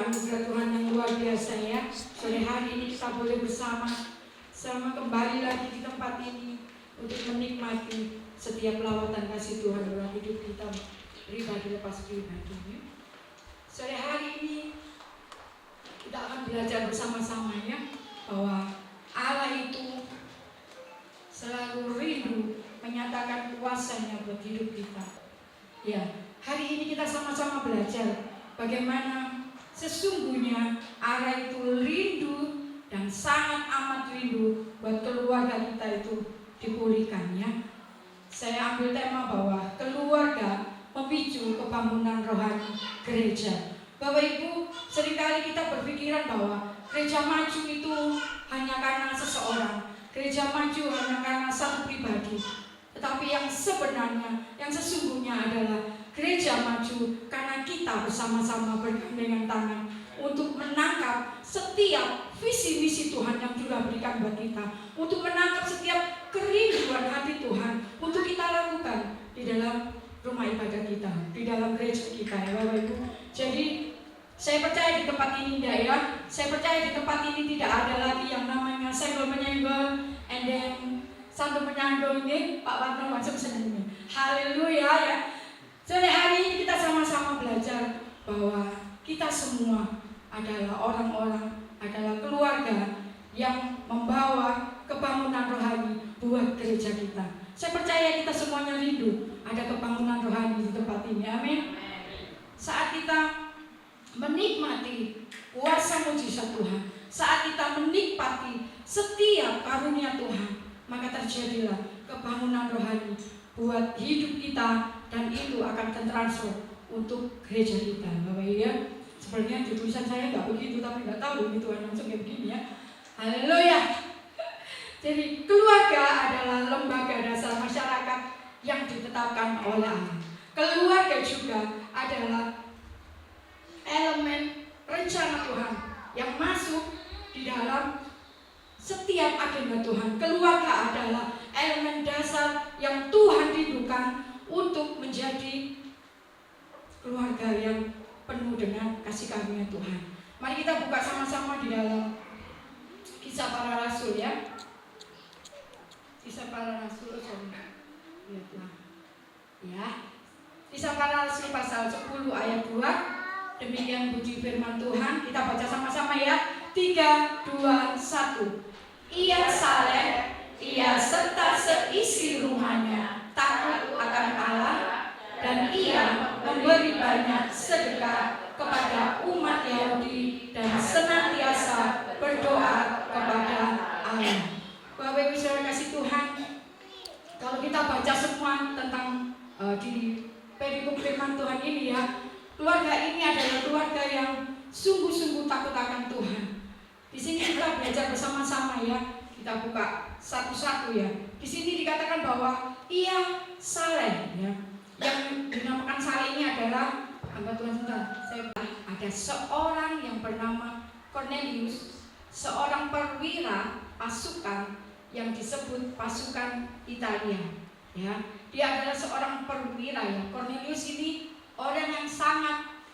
anugerah Tuhan yang luar biasa ya. Sore hari ini kita boleh bersama kembali lagi di tempat ini untuk menikmati setiap lawatan kasih Tuhan dalam hidup kita pribadi lepas pribadi. Sore hari ini kita akan belajar bersama-sama ya, bahwa Allah itu selalu rindu menyatakan kuasa-Nya buat hidup kita. Ya, hari ini kita sama-sama belajar bagaimana sesungguhnya Allah itu rindu dan sangat amat rindu buat keluarga kita itu dipulihkannya. Saya ambil tema bahwa keluarga memicu kebangunan rohani gereja. Bapak Ibu, seringkali kita berpikiran bahwa gereja maju itu hanya karena seseorang, gereja maju hanya karena satu pribadi. Tetapi yang sebenarnya, yang sesungguhnya adalah gereja maju karena kita bersama-sama bergandengan tangan untuk menangkap setiap visi-misi Tuhan yang sudah berikan buat kita, untuk menangkap setiap kerinduan hati Tuhan untuk kita lakukan di dalam rumah ibadah kita, di dalam gereja kita ya Bapak Ibu. Jadi saya percaya di tempat ini ya, saya percaya di tempat ini tidak ada lagi yang namanya senggol menyenggol and then sambil menyandung ini Pak Wanto langsung senang. Haleluya ya. Sore hari ini kita sama-sama belajar bahwa kita semua adalah orang-orang, adalah keluarga yang membawa kebangunan rohani buat gereja kita. Saya percaya kita semuanya rindu ada kebangunan rohani di tempat ini. Amin. Saat kita menikmati kuasa mujizat Tuhan, saat kita menikmati setiap karunia Tuhan, maka terjadilah kebangunan rohani buat hidup kita, dan itu akan tertransfer untuk gereja kita. Bapak Ibu ya, sebenarnya di tulisan saya nggak begitu, tapi nggak tahu gitu langsung kayak begini ya. Haleluya. Jadi keluarga adalah lembaga dasar masyarakat yang ditetapkan oleh Allah. Keluarga juga adalah elemen rencana Tuhan yang masuk di dalam setiap agenda Tuhan. Keluarga adalah elemen dasar yang Tuhan rindukan untuk menjadi keluarga yang penuh dengan kasih karunia Tuhan. Mari kita buka sama-sama di dalam Kisah Para Rasul ya. Kisah Para Rasul lihatlah. Ya. Kisah Para Rasul pasal 10 ayat 2. Demikian puji firman Tuhan. Kita baca sama-sama ya. 3, 2, 1. Ia saleh, ia serta seisi rumahnya takut akan Allah, dan ia memberi banyak sedekah kepada umat Yahudi dan senantiasa berdoa kepada Allah. Bapak Ibu saudara kasih Tuhan, kalau kita baca semua tentang di perikop firman Tuhan ini ya, keluarga ini adalah keluarga yang sungguh-sungguh takut akan Tuhan. Di sini kita belajar bersama-sama ya. Kita buka satu-satu ya. Di sini dikatakan bahwa ia saleh ya. Yang dinamakan saleh ini adalah hamba Tuhan saya ada seorang yang bernama Cornelius, seorang perwira pasukan yang disebut pasukan Italia ya. Dia adalah seorang perwira ya. Cornelius ini orang yang sangat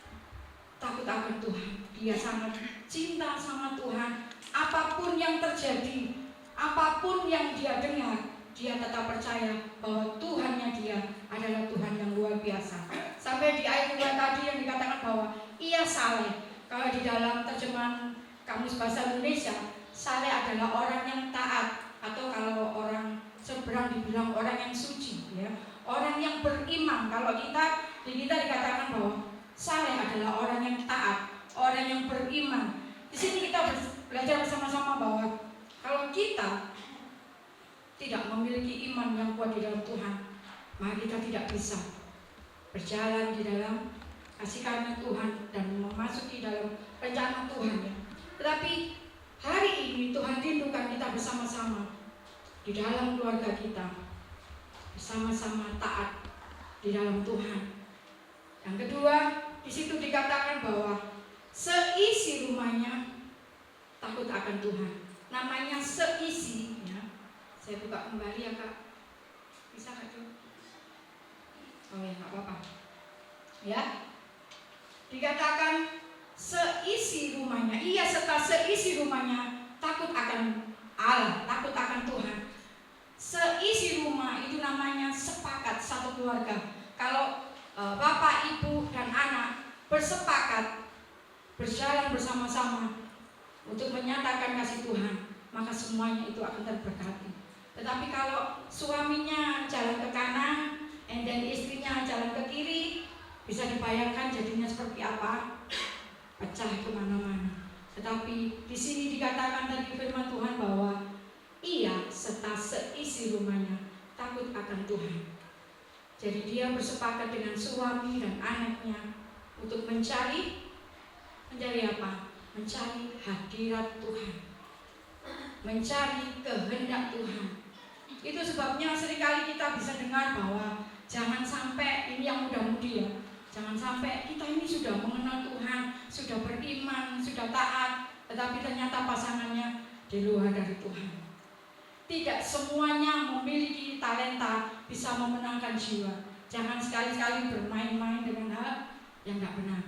takut akan Tuhan. Dia sangat cinta sama Tuhan. Apapun yang terjadi, apapun yang dia dengar, dia tetap percaya bahwa Tuhannya dia adalah Tuhan yang luar biasa. Sampai di ayat 2 tadi yang dikatakan bahwa ia saleh. Kalau di dalam terjemahan Kamus Bahasa Indonesia, saleh adalah orang yang taat, atau kalau orang seberang dibilang orang yang suci ya. Orang yang beriman. Kalau kita dikatakan bahwa saleh adalah orang yang taat, orang yang beriman. Di sini kita belajar bersama-sama bahwa kalau kita tidak memiliki iman yang kuat di dalam Tuhan, maka kita tidak bisa berjalan di dalam kasih karunia Tuhan dan memasuki dalam rencana Tuhan ya. Tetapi hari ini Tuhan rindukan kita bersama-sama di dalam keluarga kita, bersama-sama taat di dalam Tuhan. Yang kedua, di situ dikatakan bahwa seisi rumahnya takut akan Tuhan. Namanya seisi ya. Saya buka kembali ya Kak. Bisa Kak Jo? Oh ya, nggak apa-apa. Ya. Dikatakan seisi rumahnya, ia serta seisi rumahnya takut akan Allah, takut akan Tuhan. Seisi rumah itu namanya sepakat, satu keluarga. Kalau bapak, ibu, dan anak bersepakat berjalan bersama-sama untuk menyatakan kasih Tuhan, maka semuanya itu akan terberkati. Tetapi kalau suaminya jalan ke kanan dan istrinya jalan ke kiri, bisa dibayangkan jadinya seperti apa? Pecah kemana-mana. Tetapi di sini dikatakan tadi firman Tuhan bahwa ia serta seisi rumahnya takut akan Tuhan. Jadi dia bersepakat dengan suami dan anaknya untuk mencari apa? Mencari hadirat Tuhan, mencari kehendak Tuhan. Itu sebabnya seringkali kita bisa dengar bahwa jangan sampai, ini yang muda-mudi ya, jangan sampai kita ini sudah mengenal Tuhan, sudah beriman, sudah taat, tetapi ternyata pasangannya di luar dari Tuhan. Tidak semuanya memiliki talenta bisa memenangkan jiwa. Jangan sekali-kali bermain-main dengan hal yang tidak benar.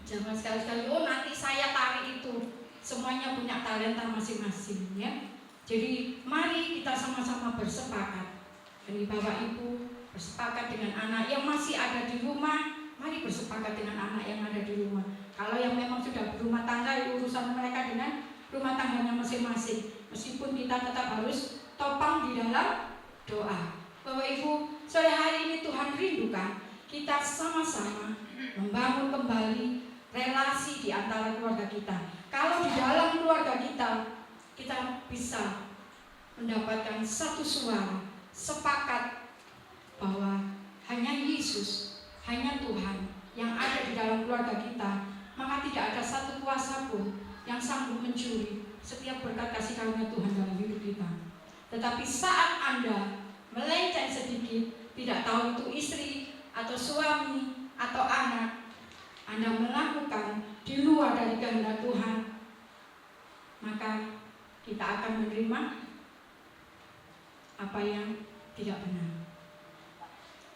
Jangan sekali-kali, oh nanti saya tarik itu. Semuanya punya talenta masing-masing ya. Jadi mari kita sama-sama bersepakat. Dari bapak ibu bersepakat dengan anak yang masih ada di rumah, mari bersepakat dengan anak yang ada di rumah. Kalau yang memang sudah berumah tangga, urusan mereka dengan rumah tangganya masing-masing. Meskipun kita tetap harus topang di dalam doa. Bapak ibu, sore hari ini Tuhan rindukan kita sama-sama membangun kembali relasi di antara keluarga kita. Kalau di dalam keluarga kita bisa mendapatkan satu suara, sepakat bahwa hanya Yesus, hanya Tuhan yang ada di dalam keluarga kita, maka tidak ada satu kuasa pun yang sanggup mencuri setiap berkat kasih karunia Tuhan dalam hidup kita. Tetapi saat Anda melenceng sedikit, tidak tahu itu istri atau suami atau anak, Anda melakukan di luar dari kehendak Tuhan, maka kita akan menerima apa yang tidak benar.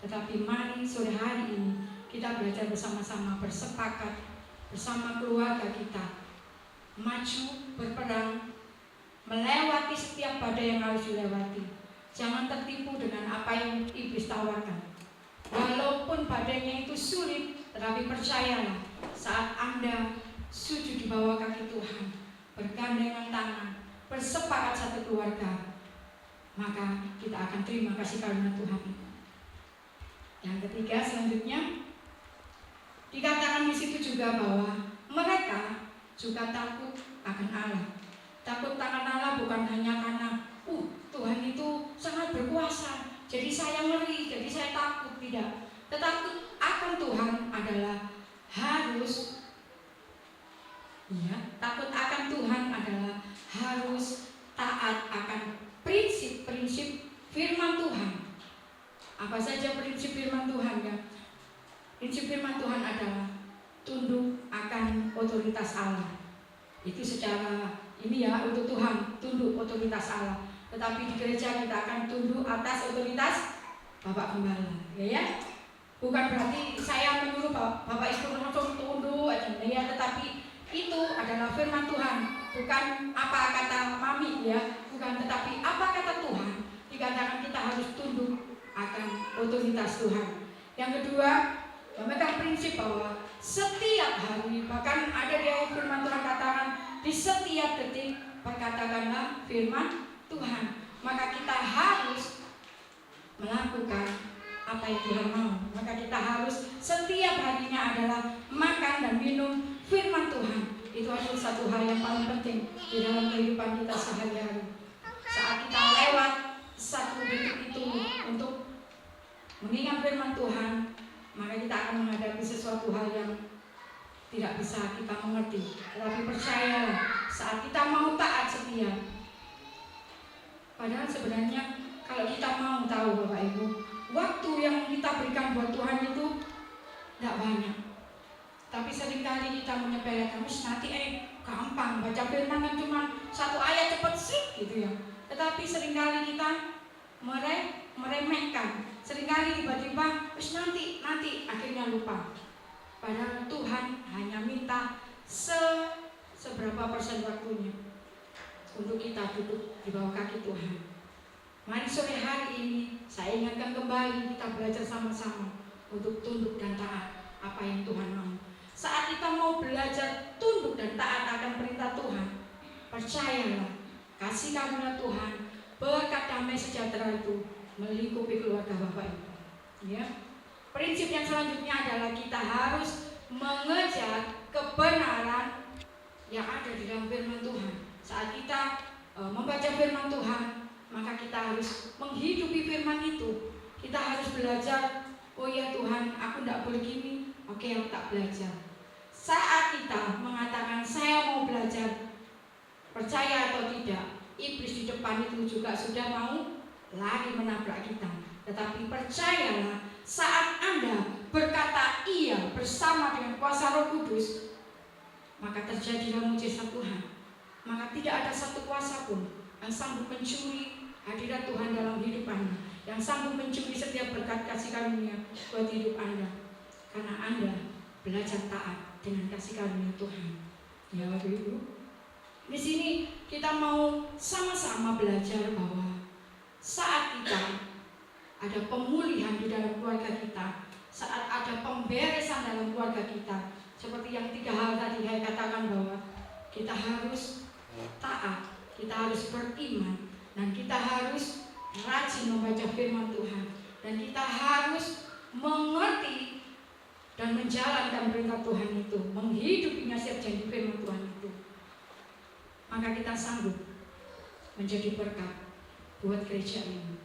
Tetapi mari sore hari ini kita belajar bersama-sama, bersepakat bersama keluarga kita, maju berperang, melewati setiap badai yang harus dilewati. Jangan tertipu dengan apa yang iblis tawarkan. Walaupun badainya itu sulit, tetapi percayalah, saat Anda sujud di bawah kaki Tuhan, bergandengan tangan, bersepakat satu keluarga, maka kita akan terima kasih karunia Tuhan itu. Yang ketiga, selanjutnya dikatakan di situ juga bahwa mereka juga takut akan Allah. Takut akan Allah bukan hanya karena Tuhan itu sangat berkuasa, jadi saya ngeri, jadi saya takut, tidak. Tetapi akan Tuhan adalah harus, ya, takut akan Tuhan adalah harus taat akan prinsip-prinsip firman Tuhan. Apa saja prinsip firman Tuhan ya? Prinsip firman Tuhan adalah tunduk akan otoritas Allah. Itu secara ini ya, untuk Tuhan, tunduk otoritas Allah. Tetapi di gereja kita akan tunduk atas otoritas Bapak Gembala, ya. Bukan berarti saya menyuruh Bapak Ibu langsung tunduk aja, ya. Tetapi itu adalah firman Tuhan, bukan apa kata mami, ya. Bukan, tetapi apa kata Tuhan. Dikatakan kita harus tunduk akan otoritas Tuhan. Yang kedua, memegang prinsip bahwa setiap hari, bahkan ada di ayat firman Tuhan katakan, di setiap detik perkatakanlah firman Tuhan. Maka kita harus melakukan apa yang Tuhan mau. Maka kita harus setiap harinya adalah makan dan minum firman Tuhan. Itu adalah satu hal yang paling penting di dalam kehidupan kita sehari-hari. Saat kita lewat satu detik itu untuk mengingat firman Tuhan, maka kita akan menghadapi sesuatu hal yang tidak bisa kita mengerti. Tetapi percayalah, saat kita mau taat setia, padahal sebenarnya kalau kita mau tahu Bapak Ibu, waktu yang kita berikan buat Tuhan itu tidak banyak. Tapi seringkali kita menyepelekan, nanti gampang baca firman kan cuma satu ayat cepat sih gitu ya. Tetapi seringkali kita meremehkan. Seringkali tiba-tiba nanti akhirnya lupa. Padahal Tuhan hanya minta seberapa persen waktunya untuk kita duduk di bawah kaki Tuhan. Mari sore hari ini saya ingatkan kembali, kita belajar sama-sama untuk tunduk dan taat apa yang Tuhan mau. Saat kita mau belajar tunduk dan taat akan perintah Tuhan, percayalah, kasih karunia Tuhan, berkat damai sejahtera itu melingkupi keluarga Bapak Ibu. Ya. Prinsip yang selanjutnya adalah kita harus mengejar kebenaran yang ada di dalam firman Tuhan. Saat kita membaca firman Tuhan, maka kita harus menghidupi firman itu. Kita harus belajar, oh ya Tuhan, aku tidak boleh gini, oke, aku tak belajar. Saat kita mengatakan saya mau belajar, percaya atau tidak, iblis di depan itu juga sudah mau lari menabrak kita. Tetapi percayalah, saat Anda berkata iya bersama dengan kuasa Roh Kudus, maka terjadilah mujizat Tuhan. Maka tidak ada satu kuasa pun yang sanggup mencuri hadirat Tuhan dalam hidup Anda, yang sanggup mencuri setiap berkat kasih karunia buat hidup Anda, karena Anda belajar taat dengan kasih karunia Tuhan. Ya Bapak Ibu, di sini kita mau sama-sama belajar bahwa saat kita ada pemulihan di dalam keluarga kita, saat ada pemberesan dalam keluarga kita, seperti yang 3 hal tadi saya katakan, bahwa kita harus taat, kita harus beriman, dan kita harus rajin membaca firman Tuhan, dan kita harus mengerti dan menjalankan perintah Tuhan itu, menghidupinya setiap janji firman Tuhan itu. Maka kita sanggup menjadi berkat buat gereja ini.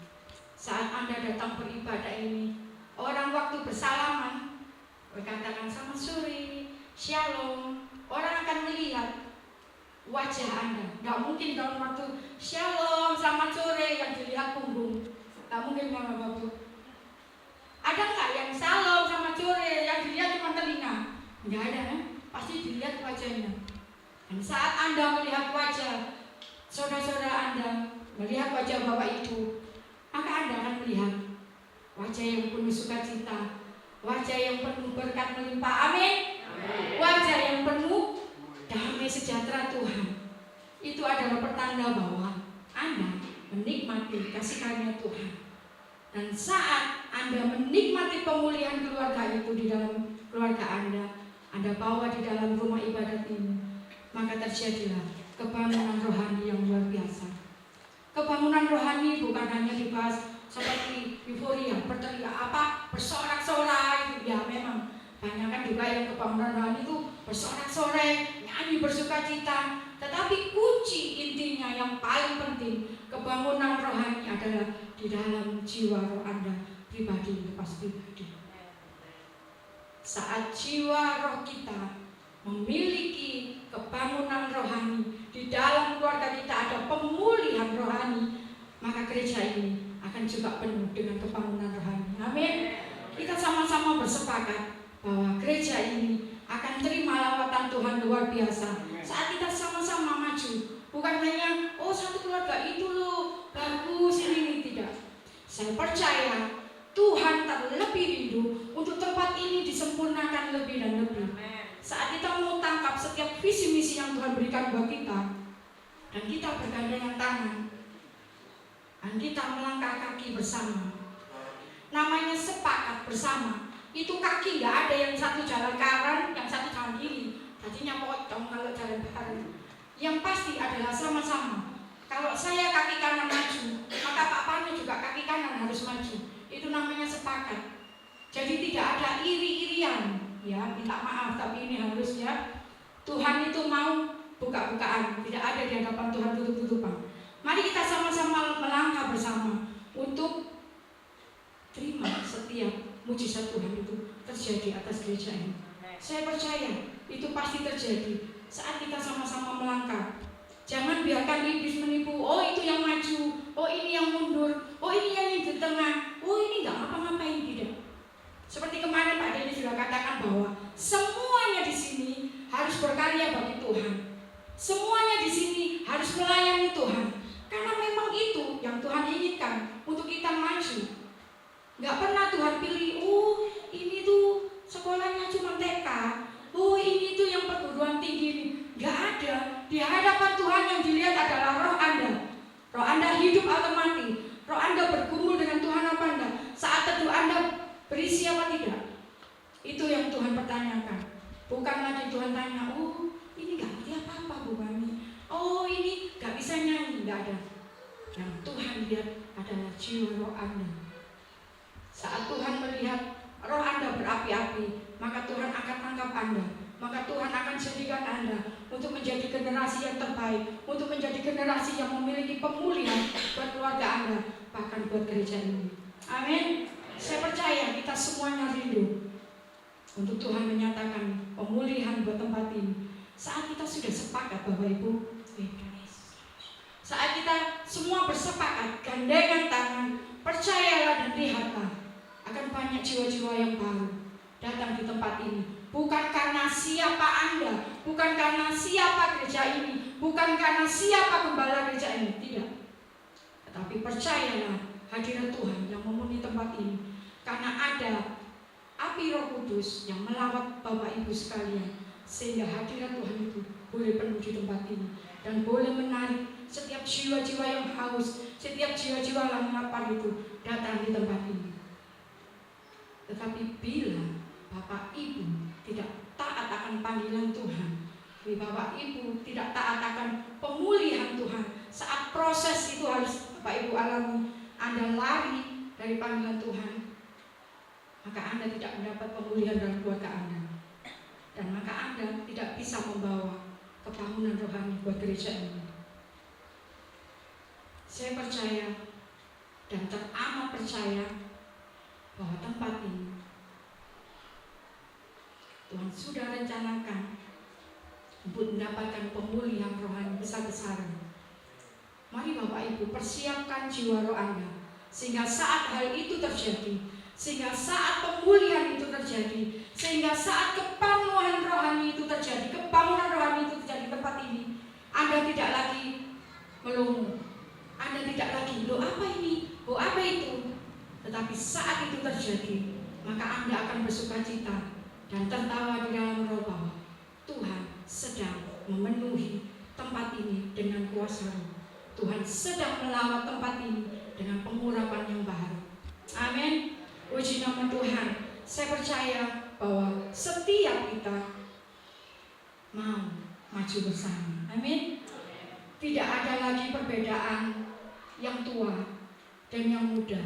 Saat Anda datang beribadah ini, orang waktu bersalaman berkatakan selamat sore, shalom, orang akan melihat wajah Anda. Gak mungkin dalam waktu shalom, selamat sore yang dilihat punggung. Gak mungkin Bapak-Bapak. Ada nggak yang shalom, selamat sore yang dilihat cuma telinga? Nggak ada, kan? Pasti dilihat wajahnya. Dan saat Anda melihat wajah saudara-saudara Anda, melihat wajah Bapak Ibu, maka Anda akan melihat wajah yang penuh sukacita, wajah yang penuh berkat melimpah, amin. Wajah yang penuh damai sejahtera Tuhan. Itu adalah pertanda bahwa Anda menikmati kasih karunia Tuhan. Dan saat Anda menikmati pemulihan keluarga itu di dalam keluarga Anda bawa di dalam rumah ibadat ini, maka terjadilah kebangunan rohani yang luar biasa. Kebangunan rohani bukan hanya dibahas seperti euforia, berteriak apa, bersorak-sorai, itu ya memang banyak kan juga yang kebangunan rohani itu bersorak-sorai, nyanyi bersukacita. Tetapi kunci intinya yang paling penting kebangunan rohani adalah di dalam jiwa roh Anda pribadi lepas pribadi. Saat jiwa roh kita memiliki kebangunan rohani, di dalam keluarga kita ada pemulihan rohani, maka gereja ini akan juga penuh dengan kebangunan rohani. Amin. Kita sama-sama bersepakat bahwa gereja ini akan terima lawatan Tuhan luar biasa saat kita sama-sama maju. Bukan hanya oh satu keluarga itu loh bagus ini, tidak. Saya percaya Tuhan terlebih rindu untuk tempat ini disempurnakan lebih dan lebih. Saat kita mau tangkap setiap visi misi yang Tuhan berikan buat kita, dan kita bergandengan tangan, dan kita melangkah kaki bersama, namanya sepakat bersama. Itu kaki nggak ada yang satu jalan kanan, yang satu jalan kiri, tadinya pocong kalau jalan bareng. Yang pasti adalah sama-sama. Kalau saya kaki kanan maju, maka Pak Panu juga kaki kanan harus maju. Itu namanya sepakat. Jadi tidak ada iri-irian. Ya, minta maaf, tapi ini harus ya. Tuhan itu mau buka-bukaan, tidak ada di hadapan Tuhan tutup-tutupan. Mari kita sama-sama melangkah bersama untuk terima setiap mujizat Tuhan itu terjadi atas gereja ini. Saya percaya itu pasti terjadi saat kita sama-sama melangkah. Jangan biarkan iblis menipu. Oh itu yang maju, oh ini yang mundur, oh ini yang di tengah, oh ini nggak apa-ngapain, tidak. Seperti kemarin Pak Denny sudah katakan bahwa semuanya di sini harus berkarya bagi Tuhan. Semuanya di sini harus melayani Tuhan. Karena memang itu yang Tuhan inginkan untuk kita maju. Gak pernah Tuhan pilih, oh ini tuh sekolahnya cuma TK, di hadapan Tuhan yang dilihat adalah roh Anda. Roh Anda hidup atau mati, roh Anda bergumul dengan Tuhan apa enggak, saat teduh Anda berisi apa tidak. Itu yang Tuhan pertanyakan. Bukan lagi Tuhan tanya, oh ini gak ngerti apa-apa Bu Bani, oh ini gak bisa nyanyi, gak ada. Yang Tuhan lihat adalah jiwa roh Anda. Saat Tuhan melihat roh Anda berapi-api, maka Tuhan akan tangkap Anda, maka Tuhan akan jadikan Anda untuk menjadi generasi yang terbaik, untuk menjadi generasi yang memiliki pemulihan buat keluarga Anda, bahkan buat gereja ini. Amin. Saya percaya kita semuanya rindu untuk Tuhan menyatakan pemulihan buat tempat ini. Saat kita sudah sepakat Bapak Ibu, saat kita semua bersepakat, gandengan tangan, percayalah dan lihatlah, akan banyak jiwa-jiwa yang baru datang di tempat ini. Bukan karena siapa Anda, bukan karena siapa gereja ini, bukan karena siapa gembala gereja ini, tidak. Tetapi percayalah hadirat Tuhan yang memenuhi tempat ini, karena ada api Roh Kudus yang melawat Bapak Ibu sekalian, sehingga hadirat Tuhan itu boleh penuh di tempat ini dan boleh menarik setiap jiwa-jiwa yang haus, setiap jiwa-jiwa yang lapar itu datang di tempat ini. Tetapi bila Bapak Ibu tidak taat akan panggilan Tuhan, bila Bapak Ibu tidak taat akan pemulihan Tuhan, saat proses itu harus Bapak Ibu alami, Anda lari dari panggilan Tuhan, maka Anda tidak mendapat pemulihan dalam keluarga Anda, dan maka Anda tidak bisa membawa kebangunan rohani buat gereja ini. Saya percaya dan teramat percaya bahwa tempat ini Tuhan sudah rencanakan untuk mendapatkan pemulihan rohani besar-besaran. Mari Bapak Ibu persiapkan jiwa roh Anda, sehingga saat hal itu terjadi, sehingga saat pemulihan itu terjadi, sehingga saat kepenuhan rohani itu terjadi, kebangunan rohani itu terjadi di tempat ini, Anda tidak lagi melongo, Anda tidak lagi, loh apa ini, loh apa itu. Tetapi saat itu terjadi, maka Anda akan bersukacita dan tertawa di dalam roh bahwa Tuhan sedang memenuhi tempat ini dengan kuasa roh. Tuhan sedang melawat tempat ini dengan pengurapan yang baru. Amin. Puji nama Tuhan. Saya percaya bahwa setiap kita mau maju bersama. Amin. Tidak ada lagi perbedaan yang tua dan yang muda,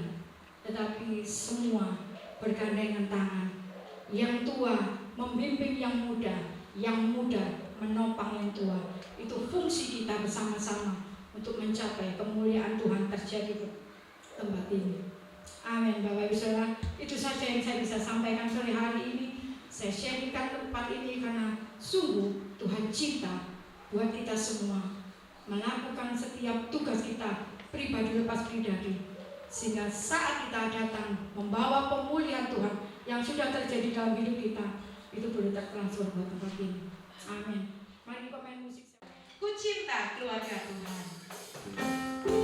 tetapi semua bergandengan tangan. Yang tua membimbing yang muda menopang yang tua. Itu fungsi kita bersama-sama untuk mencapai kemuliaan Tuhan terjadi di tempat ini. Amin. Bapak Ibu Saudara, itu saja yang saya bisa sampaikan sore hari ini. Saya sharingkan tempat ini karena sungguh Tuhan cipta buat kita semua melakukan setiap tugas kita pribadi lepas pribadi, sehingga saat kita datang membawa pemulihan Tuhan yang sudah terjadi dalam hidup kita, itu boleh tertransfer buat tempat ini. Amin. Mari pemain musik. Ku cinta keluarga Tuhan.